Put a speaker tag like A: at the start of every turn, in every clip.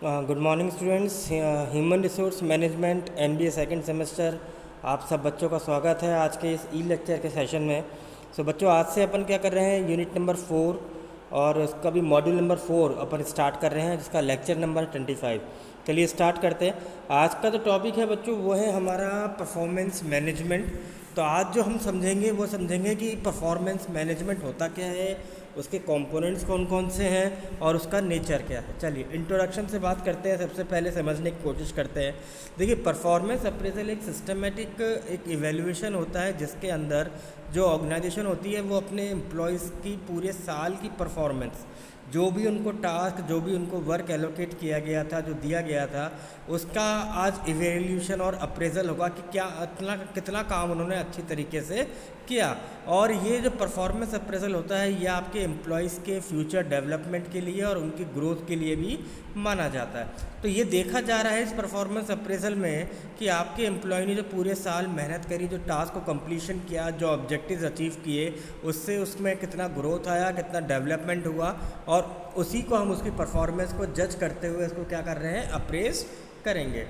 A: Good morning students. Human resource management MBA second semester, आप सब बच्चों का स्वागत है आज के इस ई लेक्चर के सेशन में। सो बच्चों, आज से अपन क्या कर रहे हैं, यूनिट नंबर 4 और उसका भी मॉड्यूल नंबर 4 अपन स्टार्ट कर रहे हैं, जिसका लेक्चर नंबर 25। चलिए स्टार्ट करते हैं। आज का जो टॉपिक है बच्चों वो है हमारा परफॉर्मेंस मैनेजमेंट। तो आज जो हम समझेंगे वो समझेंगे कि परफॉर्मेंस मैनेजमेंट होता क्या है, उसके कंपोनेंट्स कौन कौन से हैं और उसका नेचर क्या है। चलिए इंट्रोडक्शन से बात करते हैं, सबसे पहले समझने की कोशिश करते हैं। देखिए, परफॉर्मेंस अप्रेजल एक सिस्टमेटिक एक इवैल्यूएशन होता है जिसके अंदर जो ऑर्गेनाइजेशन होती है वो अपने एम्प्लॉयज़ की पूरे साल की परफॉर्मेंस, जो भी उनको टास्क, जो भी उनको वर्क एलोकेट किया गया था, जो दिया गया था, उसका आज इवैल्यूएशन और अप्रेजल होगा कि क्या कितना काम उन्होंने अच्छी तरीके से किया। और ये जो परफॉर्मेंस अप्रेजल होता है ये आपके एम्प्लॉयज़ के फ्यूचर डेवलपमेंट के लिए और उनकी ग्रोथ के लिए भी माना जाता है। तो ये देखा जा रहा है इस परफॉर्मेंस अप्रेजल में कि आपके एम्प्लॉय ने जो पूरे साल मेहनत करी, जो टास्क को कंप्लीशन किया, जो ऑब्जेक्टिव्स अचीव किए, उससे उसमें कितना ग्रोथ आया, कितना डेवलपमेंट हुआ, और उसी को हम उसकी परफॉर्मेंस को जज करते हुए इसको क्या कर रहे हैं, अप्रेज करेंगे।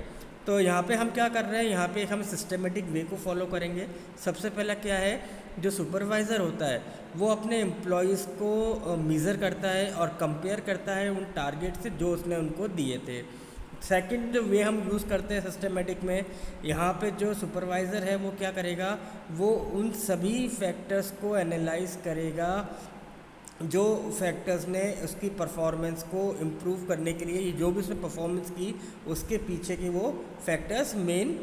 A: तो यहाँ पे हम क्या कर रहे हैं, यहाँ पे हम सिस्टमेटिक वे को फॉलो करेंगे। सबसे पहला क्या है, जो सुपरवाइज़र होता है वो अपने एम्प्लॉयज़ को मेज़र करता है और कंपेयर करता है उन टारगेट से जो उसने उनको दिए थे। सेकंड जो वे हम यूज़ करते हैं सिस्टमेटिक में, यहाँ पे जो सुपरवाइज़र है वो क्या करेगा, वो उन सभी फैक्टर्स को एनालाइज करेगा जो फैक्टर्स ने उसकी परफॉर्मेंस को इम्प्रूव करने के लिए, जो भी उसने परफॉर्मेंस की उसके पीछे के वो फैक्टर्स मेन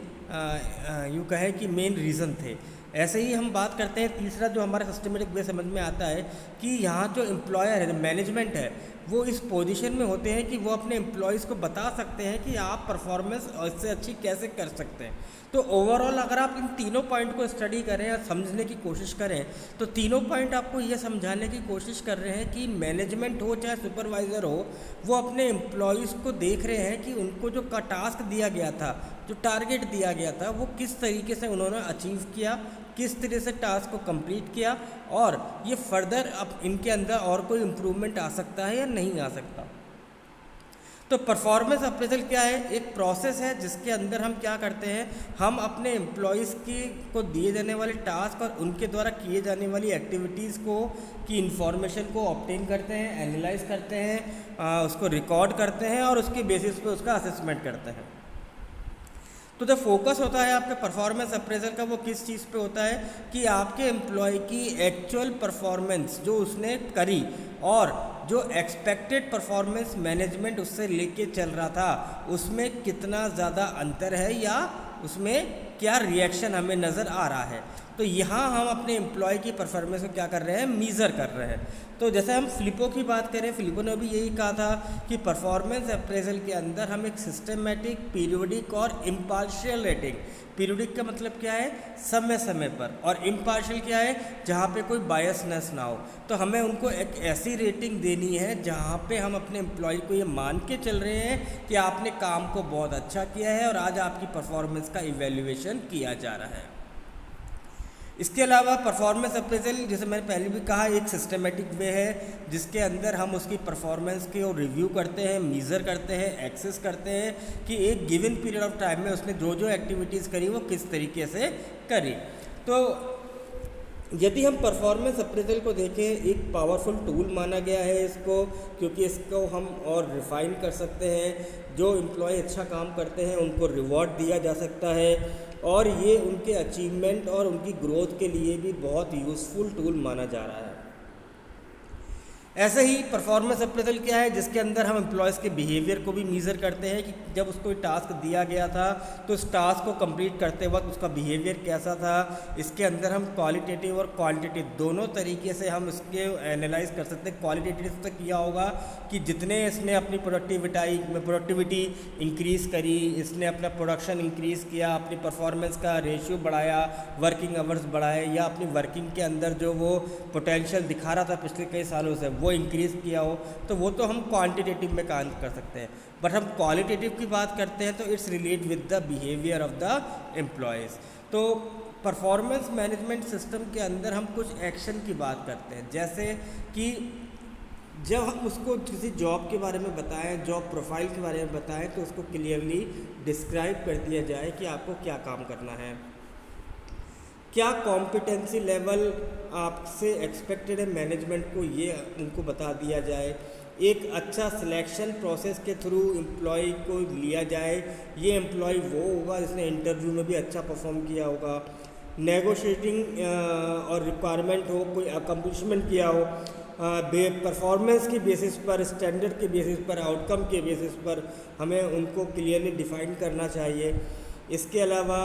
A: यूँ कहें कि मेन रीज़न थे। ऐसे ही हम बात करते हैं, तीसरा जो हमारा सिस्टमेटिक वे समझ में आता है कि यहाँ जो एम्प्लॉयर है, मैनेजमेंट है, वो इस पोजीशन में होते हैं कि वो अपने एम्प्लॉयज़ को बता सकते हैं कि आप परफॉर्मेंस इससे अच्छी कैसे कर सकते हैं। तो ओवरऑल अगर आप इन तीनों पॉइंट को स्टडी करें और समझने की कोशिश करें तो तीनों पॉइंट आपको ये समझाने की कोशिश कर रहे हैं कि मैनेजमेंट हो चाहे सुपरवाइज़र हो, वो अपने एम्प्लॉयज़ को देख रहे हैं कि उनको जो का टास्क दिया गया था, जो टारगेट दिया गया था, वो किस तरीके से उन्होंने अचीव किया, किस तरह से टास्क को कंप्लीट किया, और ये फर्दर अब इनके अंदर और कोई इम्प्रूवमेंट आ सकता है या नहीं आ सकता। तो परफॉर्मेंस अप्रेजल क्या है, एक प्रोसेस है जिसके अंदर हम क्या करते हैं, हम अपने एम्प्लॉयज़ की को दिए जाने वाले टास्क और उनके द्वारा किए जाने वाली एक्टिविटीज़ को की इन्फॉर्मेशन को ऑब्टेन करते हैं, एनालाइज करते हैं, उसको रिकॉर्ड करते हैं और उसके बेसिस पे उसका असेसमेंट करते हैं। तो जो फोकस होता है आपके परफॉर्मेंस अप्रेजल का, वो किस चीज़ पे होता है कि आपके एम्प्लॉय की एक्चुअल परफॉर्मेंस जो उसने करी और जो एक्सपेक्टेड परफॉर्मेंस मैनेजमेंट उससे लेके चल रहा था उसमें कितना ज़्यादा अंतर है या उसमें क्या रिएक्शन हमें नज़र आ रहा है। तो यहाँ हम अपने एम्प्लॉय की परफॉर्मेंस को क्या कर रहे हैं, मीज़र कर रहे हैं। तो जैसे हम फिलिपो की बात करें, फिलिपो ने भी यही कहा था कि परफॉर्मेंस अप्रेजल के अंदर हम एक सिस्टमेटिक, पीरियोडिक और इम्पार्शियल रेटिंग, पीरियोडिक का मतलब क्या है, समय समय पर, और इम्पार्शियल क्या है, जहाँ पे कोई बायसनेस ना हो। तो हमें उनको एक ऐसी रेटिंग देनी है जहाँ पे हम अपने एम्प्लॉय को ये मान के चल रहे हैं कि आपने काम को बहुत अच्छा किया है और आज आपकी परफॉर्मेंस का इवैल्यूएशन किया जा रहा है। इसके अलावा परफॉर्मेंस अप्रेजल, जैसे मैंने पहले भी कहा, एक सिस्टमेटिक वे है जिसके अंदर हम उसकी परफॉर्मेंस को रिव्यू करते हैं, मीज़र करते हैं, एक्सेस करते हैं कि एक गिवन पीरियड ऑफ टाइम में उसने जो जो एक्टिविटीज़ करी वो किस तरीके से करी। तो यदि हम परफॉर्मेंस अप्रेजल को देखें, एक पावरफुल टूल माना गया है इसको, क्योंकि इसको हम और रिफ़ाइन कर सकते हैं। जो एम्प्लॉय अच्छा काम करते हैं उनको रिवॉर्ड दिया जा सकता है और ये उनके अचीवमेंट और उनकी ग्रोथ के लिए भी बहुत यूज़फुल टूल माना जा रहा है। ऐसे ही परफॉर्मेंस अप्रेजल क्या है, जिसके अंदर हम एम्प्लॉयज़ के बिहेवियर को भी मीज़र करते हैं कि जब उसको टास्क दिया गया था तो उस टास्क को कंप्लीट करते वक्त उसका बिहेवियर कैसा था। इसके अंदर हम क्वालिटेटिव और क्वांटिटेटिव दोनों तरीके से हम इसके एनालाइज कर सकते हैं। क्वालिटेटिव तक किया होगा कि जितने इसने अपनी प्रोडक्टिविटी इंक्रीज़ करी, इसने अपना प्रोडक्शन इंक्रीज़ किया, अपनी परफॉर्मेंस का रेशियो बढ़ाया, वर्किंग आवर्स बढ़ाए, या अपनी वर्किंग के अंदर जो वो पोटेंशियल दिखा रहा था पिछले कई सालों से वो इंक्रीज़ किया हो, तो वो तो हम क्वांटिटेटिव में काम कर सकते हैं। बट हम क्वालिटेटिव की बात करते हैं तो it's relate with the behaviour of the employees. तो परफॉर्मेंस मैनेजमेंट सिस्टम के अंदर हम कुछ एक्शन की बात करते हैं, जैसे कि जब हम उसको किसी जॉब के बारे में बताएं, जॉब प्रोफाइल के बारे में बताएं, तो उसको क्लियरली डिस्क्राइब कर दिया जाए कि आपको क्या काम करना है, क्या कॉम्पिटेंसी लेवल आपसे एक्सपेक्टेड है मैनेजमेंट को, ये उनको बता दिया जाए। एक अच्छा सिलेक्शन प्रोसेस के थ्रू एम्प्लॉय को लिया जाए, ये एम्प्लॉय वो होगा जिसने इंटरव्यू में भी अच्छा परफॉर्म किया होगा, नेगोशिएटिंग और रिक्वायरमेंट हो, कोई अकम्पलिशमेंट किया हो, परफॉर्मेंस के बेसिस पर, स्टैंडर्ड के बेसिस पर, आउटकम के बेसिस पर हमें उनको क्लियरली डिफाइन करना चाहिए। इसके अलावा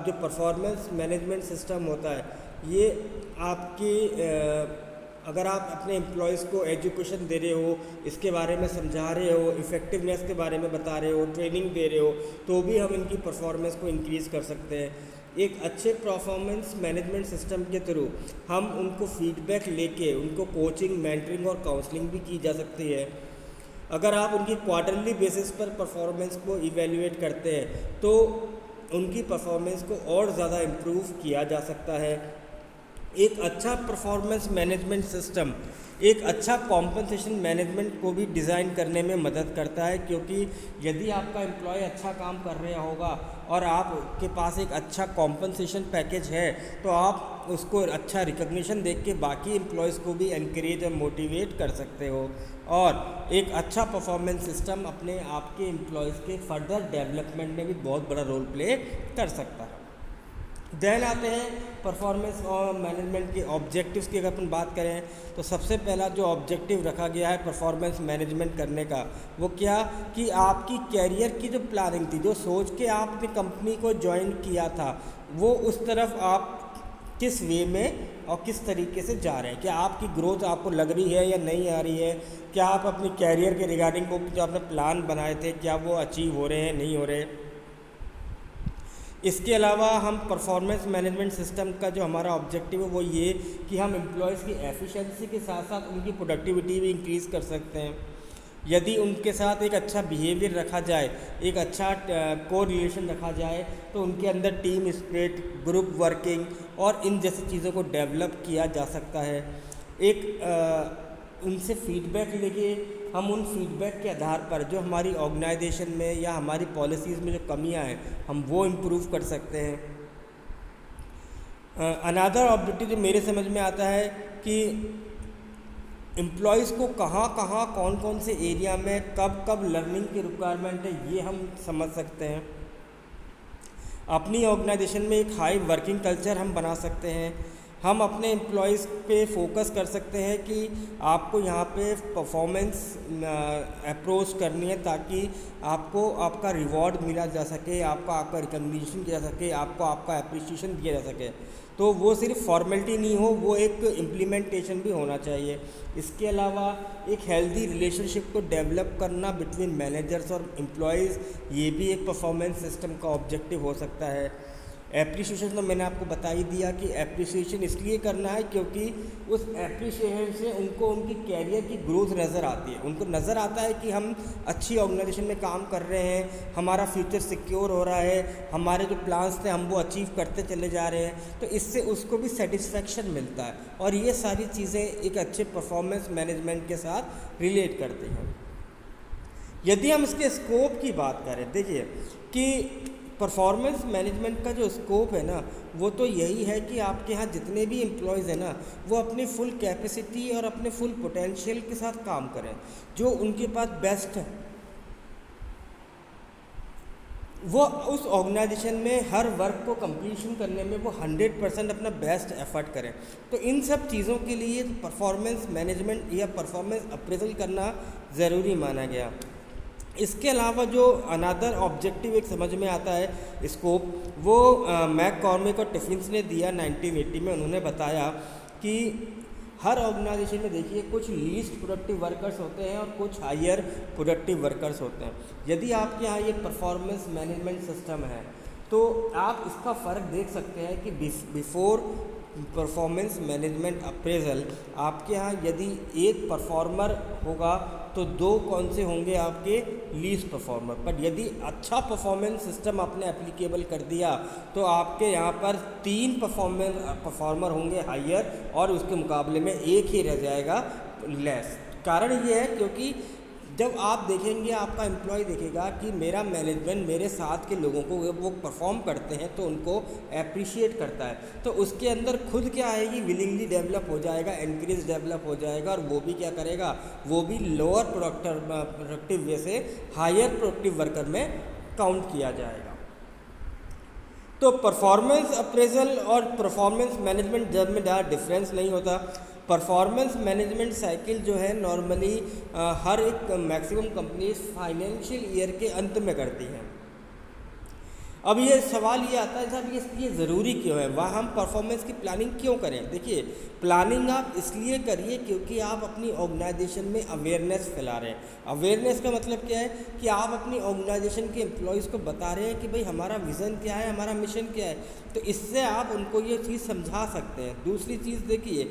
A: जो परफॉर्मेंस मैनेजमेंट सिस्टम होता है, ये आपकी अगर आप अपने एम्प्लॉयज़ को एजुकेशन दे रहे हो, इसके बारे में समझा रहे हो, इफ़ेक्टिवनेस के बारे में बता रहे हो, ट्रेनिंग दे रहे हो, तो भी हम इनकी परफॉर्मेंस को इंक्रीज़ कर सकते हैं। एक अच्छे परफॉर्मेंस मैनेजमेंट सिस्टम के थ्रू हम उनको फीडबैक लेके उनको कोचिंग, मेंटरिंग और काउंसलिंग भी की जा सकती है। अगर आप उनकी क्वार्टरली बेसिस पर परफॉर्मेंस को इवेल्युएट करते हैं तो उनकी परफॉर्मेंस को और ज़्यादा इम्प्रूव किया जा सकता है। एक अच्छा परफॉर्मेंस मैनेजमेंट सिस्टम एक अच्छा कॉम्पनसेशन मैनेजमेंट को भी डिज़ाइन करने में मदद करता है, क्योंकि यदि आपका एम्प्लॉय अच्छा काम कर रहा होगा और आपके पास एक अच्छा कॉम्पनसेशन पैकेज है, तो आप उसको अच्छा रिकग्निशन देख के बाकी एम्प्लॉयज़ को भी एनकरेज और मोटिवेट कर सकते हो। और एक अच्छा परफॉर्मेंस सिस्टम अपने आपके एम्प्लॉयज़ के फर्दर डेवलपमेंट में भी बहुत बड़ा रोल प्ले कर सकता है। देन आते हैं परफॉर्मेंस और मैनेजमेंट के ऑब्जेक्टिव्स की। अगर अपन बात करें तो सबसे पहला जो ऑब्जेक्टिव रखा गया है परफॉर्मेंस मैनेजमेंट करने का, वो क्या कि आपकी कैरियर की जो प्लानिंग थी, जो सोच के आपने कंपनी को ज्वाइन किया था, वो उस तरफ आप किस वे में और किस तरीके से जा रहे हैं। क्या आपकी ग्रोथ आपको लग रही है या नहीं आ रही है? क्या आप अपनी कैरियर के रिगार्डिंग को जो आपने प्लान बनाए थे, क्या वो अचीव हो रहे हैं, नहीं हो रहे? इसके अलावा हम परफॉर्मेंस मैनेजमेंट सिस्टम का जो हमारा ऑब्जेक्टिव है वो ये कि हम एम्प्लॉयज़ की एफिशिएंसी के साथ साथ उनकी प्रोडक्टिविटी भी इंक्रीज़ कर सकते हैं। यदि उनके साथ एक अच्छा बिहेवियर रखा जाए, एक अच्छा को रिलेशन रखा जाए, तो उनके अंदर टीम स्पिरिट, ग्रुप वर्किंग और इन जैसी चीज़ों को डेवलप किया जा सकता है। एक उनसे फीडबैक लेके हम उन फीडबैक के आधार पर जो हमारी ऑर्गेनाइजेशन में या हमारी पॉलिसीज़ में जो कमियां हैं, हम वो इम्प्रूव कर सकते हैं। अनदर ऑब्जेक्टिव जो मेरे समझ में आता है कि एम्प्लॉयज़ को कहाँ कहाँ कौन कौन से एरिया में कब कब लर्निंग की रिक्वायरमेंट है, ये हम समझ सकते हैं। अपनी ऑर्गेनाइजेशन में एक हाई वर्किंग कल्चर हम बना सकते हैं। हम अपने एम्प्लॉयज़ पे फोकस कर सकते हैं कि आपको यहाँ पे परफॉर्मेंस अप्रोच करनी है, ताकि आपको आपका रिवॉर्ड मिला जा सके, आपका रिकग्निशन किया जा सके, आपको आपका अप्रिसिएशन दिया जा सके। तो वो सिर्फ फॉर्मेलिटी नहीं हो, वो एक इम्प्लीमेंटेशन भी होना चाहिए। इसके अलावा एक हेल्दी रिलेशनशिप को डेवलप करना बिटवीन मैनेजर्स और एम्प्लॉयज़, ये भी एक परफॉर्मेंस सिस्टम का ऑब्जेक्टिव हो सकता है। एप्रिसिएशन तो मैंने आपको बता ही दिया कि एप्रिसिएशन इसलिए करना है क्योंकि उस एप्रिसिएशन से उनको उनकी कैरियर की ग्रोथ नज़र आती है। उनको नज़र आता है कि हम अच्छी ऑर्गेनाइजेशन में काम कर रहे हैं, हमारा फ्यूचर सिक्योर हो रहा है, हमारे जो प्लान्स थे हम वो अचीव करते चले जा रहे हैं, तो इससे उसको भी सेटिस्फेक्शन मिलता है। और ये सारी चीज़ें एक अच्छे परफॉर्मेंस मैनेजमेंट के साथ रिलेट करती हैं। यदि हम इसके स्कोप की बात करें, देखिए कि परफॉर्मेंस मैनेजमेंट का जो स्कोप है ना, वो तो यही है कि आपके यहाँ जितने भी एम्प्लॉयज़ हैं ना, वो अपनी फुल कैपेसिटी और अपने फुल पोटेंशियल के साथ काम करें। जो उनके पास बेस्ट है वो उस ऑर्गेनाइजेशन में हर वर्क को कंप्लीशन करने में वो 100% अपना बेस्ट एफर्ट करें। तो इन सब चीज़ों के लिए परफॉर्मेंस मैनेजमेंट या परफॉर्मेंस अप्रेजल करना ज़रूरी माना गया। इसके अलावा जो अनदर ऑब्जेक्टिव एक समझ में आता है स्कोप, वो मैककॉर्मिक और टिफिन्स ने दिया 1980 में। उन्होंने बताया कि हर ऑर्गेनाइजेशन में देखिए कुछ लीस्ट प्रोडक्टिव वर्कर्स होते हैं और कुछ हायर प्रोडक्टिव वर्कर्स होते हैं। यदि आपके यहाँ ये परफॉर्मेंस मैनेजमेंट सिस्टम है तो आप इसका फ़र्क देख सकते हैं कि बिफोर परफॉर्मेंस मैनेजमेंट अप्रेजल आपके यहाँ यदि एक परफॉर्मर होगा तो दो कौन से होंगे आपके लीस्ट परफॉर्मर। पर यदि अच्छा परफॉर्मेंस सिस्टम आपने एप्लीकेबल कर दिया तो आपके यहाँ पर 3 परफॉर्मर होंगे हायर और उसके मुकाबले में एक ही रह जाएगा लेस। कारण ये है क्योंकि जब आप देखेंगे, आपका एम्प्लॉय देखेगा कि मेरा मैनेजमेंट मेरे साथ के लोगों को वो परफॉर्म करते हैं तो उनको अप्रिशिएट करता है, तो उसके अंदर खुद क्या आएगी, विलिंगली डेवलप हो जाएगा, एनकरेज डेवलप हो जाएगा, और वो भी क्या करेगा, वो भी लोअर प्रोडक्टिव वे से हायर प्रोडक्टिव वर्कर में काउंट किया जाएगा। तो परफॉर्मेंस अप्रेजल और परफॉर्मेंस मैनेजमेंट जब में ज़्यादा डिफरेंस नहीं होता। परफॉर्मेंस मैनेजमेंट साइकिल जो है नॉर्मली हर एक मैक्सिमम कंपनीज फाइनेंशियल ईयर के अंत में करती हैं। अब ये सवाल ये आता है साहब ये ज़रूरी क्यों है, वहाँ हम परफॉर्मेंस की प्लानिंग क्यों करें। देखिए, प्लानिंग आप इसलिए करिए क्योंकि आप अपनी ऑर्गेनाइजेशन में अवेयरनेस फैला रहे हैं। अवेयरनेस का मतलब क्या है कि आप अपनी ऑर्गेनाइजेशन के एम्प्लॉयज़ को बता रहे हैं कि भाई हमारा विज़न क्या है, हमारा मिशन क्या है, तो इससे आप उनको ये चीज़ समझा सकते हैं। दूसरी चीज़ देखिए,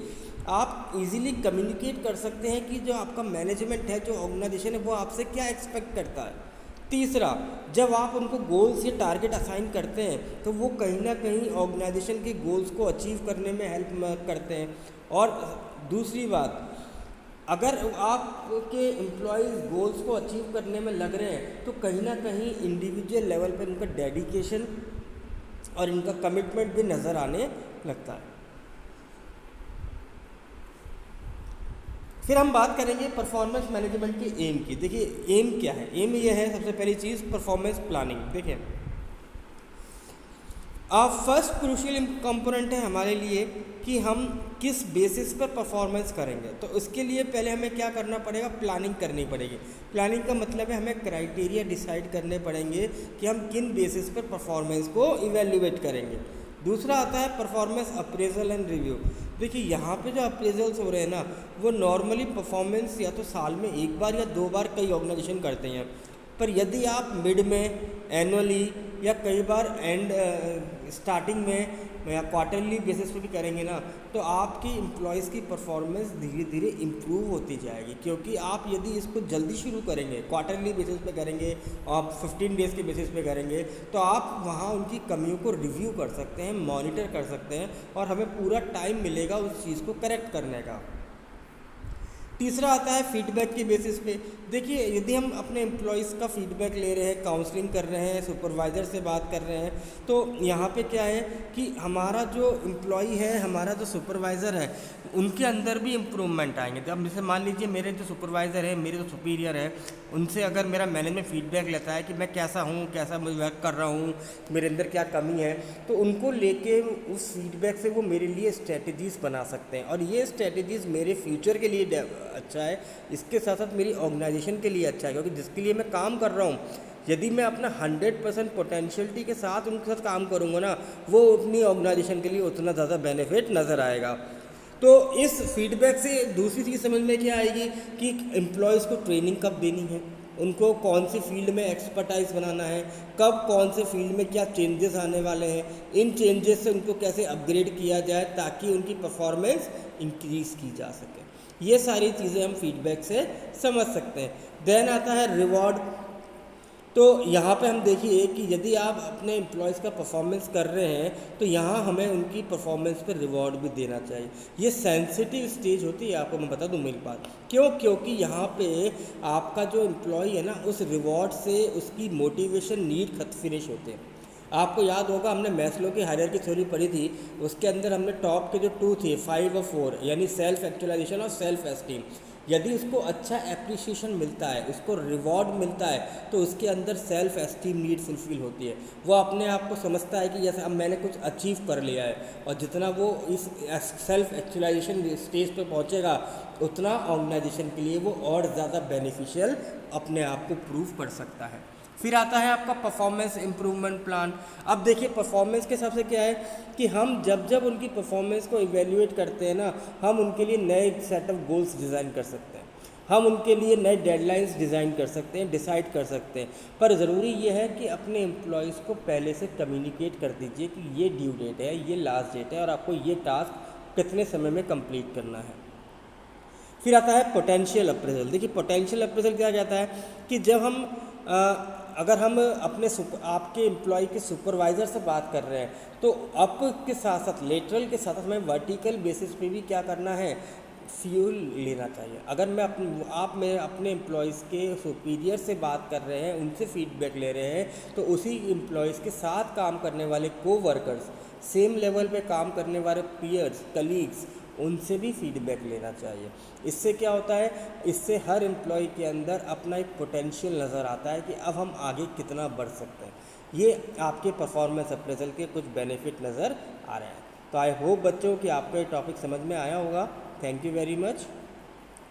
A: आप इजीली कम्युनिकेट कर सकते हैं कि जो आपका मैनेजमेंट है, जो ऑर्गेनाइजेशन है, वो आपसे क्या एक्सपेक्ट करता है। तीसरा, जब आप उनको गोल्स या टारगेट असाइन करते हैं तो वो कहीं ना कहीं ऑर्गेनाइजेशन के गोल्स को अचीव करने में हेल्प करते हैं। और दूसरी बात, अगर आपके एम्प्लॉयज़ गोल्स को अचीव करने में लग रहे हैं तो कहीं ना कहीं इंडिविजुअल लेवल पर उनका डेडिकेशन और इनका कमिटमेंट भी नज़र आने लगता है। फिर हम बात करेंगे परफॉर्मेंस मैनेजमेंट के एम की। देखिए, एम क्या है, एम ये है सबसे पहली चीज़ परफॉर्मेंस प्लानिंग। देखिए, फर्स्ट क्रूशियल कंपोनेंट है हमारे लिए कि हम किस बेसिस पर परफॉर्मेंस करेंगे। तो उसके लिए पहले हमें क्या करना पड़ेगा, प्लानिंग करनी पड़ेगी। प्लानिंग का मतलब है हमें क्राइटेरिया डिसाइड करने पड़ेंगे कि हम किन बेसिस पर परफॉर्मेंस को इवेल्युएट करेंगे। दूसरा आता है परफॉर्मेंस अप्रेजल एंड रिव्यू। देखिए, यहाँ पे जो अप्रेजल्स हो रहे हैं ना, वो नॉर्मली परफॉर्मेंस या तो साल में एक बार या 2 बार कई ऑर्गेनाइजेशन करते हैं, पर यदि आप मिड में, एनुअली या कई बार स्टार्टिंग में या क्वार्टरली बेसिस पे भी करेंगे ना, तो आपकी एम्प्लॉयज़ की परफॉर्मेंस धीरे धीरे इम्प्रूव होती जाएगी। क्योंकि आप यदि इसको जल्दी शुरू करेंगे, क्वार्टरली बेसिस पे करेंगे, आप 15 डेज़ के बेसिस पे करेंगे, तो आप वहाँ उनकी कमियों को रिव्यू कर सकते हैं, मॉनिटर कर सकते हैं, और हमें पूरा टाइम मिलेगा उस चीज़ को करेक्ट करने का। तीसरा आता है फीडबैक के बेसिस पे। देखिए, यदि हम अपने एम्प्लॉयज़ का फीडबैक ले रहे हैं, काउंसलिंग कर रहे हैं, सुपरवाइज़र से बात कर रहे हैं, तो यहाँ पे क्या है कि हमारा जो एम्प्लॉई है, हमारा जो सुपरवाइज़र है, उनके अंदर भी इम्प्रूवमेंट आएंगे। तो अब जैसे मान लीजिए मेरे जो सुपरवाइज़र है, मेरे जो सुपीरियर है, उनसे अगर मेरा मैनेजमेंट फीडबैक लेता है कि मैं कैसा हूँ, कैसा मैं वर्क कर रहा हूँ, मेरे अंदर क्या कमी है, तो उनको लेके उस फीडबैक से वो मेरे लिए स्ट्रेटजीज़ बना सकते हैं। और ये स्ट्रेटजीज़ मेरे फ्यूचर के लिए अच्छा है, इसके साथ साथ मेरी ऑर्गेनाइजेशन के लिए अच्छा है। क्योंकि जिसके लिए मैं काम कर रहा हूँ, यदि मैं अपना 100% पोटेंशियलिटी के साथ उनके साथ काम करूँगा ना, वो अपनी ऑर्गेनाइजेशन के लिए उतना ज़्यादा बेनिफिट नज़र आएगा। तो इस फीडबैक से दूसरी चीज़ समझ में क्या आएगी कि एम्प्लॉयज़ को ट्रेनिंग कब देनी है, उनको कौन सी फील्ड में एक्सपर्टाइज बनाना है, कब कौन से फील्ड में क्या चेंजेस आने वाले हैं, इन चेंजेस से उनको कैसे अपग्रेड किया जाए ताकि उनकी परफॉर्मेंस इंक्रीज़ की जा सके। ये सारी चीज़ें हम फीडबैक से समझ सकते हैं। देन आता है रिवॉर्ड। तो यहाँ पे हम देखिए कि यदि आप अपने एम्प्लॉयज़ का परफॉर्मेंस कर रहे हैं तो यहाँ हमें उनकी परफॉर्मेंस पर रिवॉर्ड भी देना चाहिए। ये सेंसिटिव स्टेज होती है, आपको मैं बता दूँ मेरी बात क्यों, क्योंकि यहाँ पे आपका जो एम्प्लॉय है ना, उस रिवॉर्ड से उसकी मोटिवेशन नीड खत फिनिश होते हैं। आपको याद होगा हमने मैस्लो की हायरार्की थ्योरी पढ़ी थी, उसके अंदर हमने टॉप के जो 2 थे, 5 और 4, यानी सेल्फ एक्चुअलाइजेशन और सेल्फ एस्टीम। यदि उसको अच्छा एप्रिसिएशन मिलता है, उसको रिवॉर्ड मिलता है, तो उसके अंदर सेल्फ एस्टीम नीड फुलफिल होती है। वो अपने आप को समझता है कि जैसे अब मैंने कुछ अचीव कर लिया है, और जितना वो इस सेल्फ एक्चुअलाइजेशन स्टेज पे पहुंचेगा उतना ऑर्गेनाइजेशन के लिए वो और ज़्यादा बेनिफिशियल अपने आप को प्रूव कर सकता है। फिर आता है आपका परफॉर्मेंस इम्प्रूवमेंट प्लान। अब देखिए, परफॉर्मेंस के हिसाब से क्या है कि हम जब उनकी परफॉर्मेंस को इवेल्युएट करते हैं ना, हम उनके लिए नए सेट ऑफ गोल्स डिज़ाइन कर सकते हैं, हम उनके लिए नए डेडलाइंस डिज़ाइन कर सकते हैं, डिसाइड कर सकते हैं। पर ज़रूरी ये है कि अपने एम्प्लॉयज़ को पहले से कम्युनिकेट कर दीजिए कि ये ड्यू डेट है, ये लास्ट डेट है, और आपको ये टास्क कितने समय में कंप्लीट करना है। फिर आता है पोटेंशियल अप्रेजल। देखिए, पोटेंशियल अप्रेजल क्या कहता है कि जब हम अगर हम अपने आपके एम्प्लॉय के सुपरवाइज़र से बात कर रहे हैं, तो अप के साथ साथ लेटरल के साथ साथ हमें वर्टिकल बेसिस पे भी क्या करना है, फ्यूल लेना चाहिए। अगर आप मेरे अपने एम्प्लॉयज़ के सुपीरियर से बात कर रहे हैं, उनसे फीडबैक ले रहे हैं, तो उसी एम्प्लॉयज़ के साथ काम करने वाले कोवर्कर्स, सेम लेवल पे काम करने वाले पीयर्स, कलीग्स, उनसे भी फीडबैक लेना चाहिए। इससे क्या होता है, इससे हर एम्प्लॉय के अंदर अपना एक पोटेंशियल नज़र आता है कि अब हम आगे कितना बढ़ सकते हैं। ये आपके परफॉर्मेंस अप्रेजल के कुछ बेनिफिट नज़र आ रहे हैं। तो आई होप बच्चों कि आपको ये टॉपिक समझ में आया होगा। Thank you very much.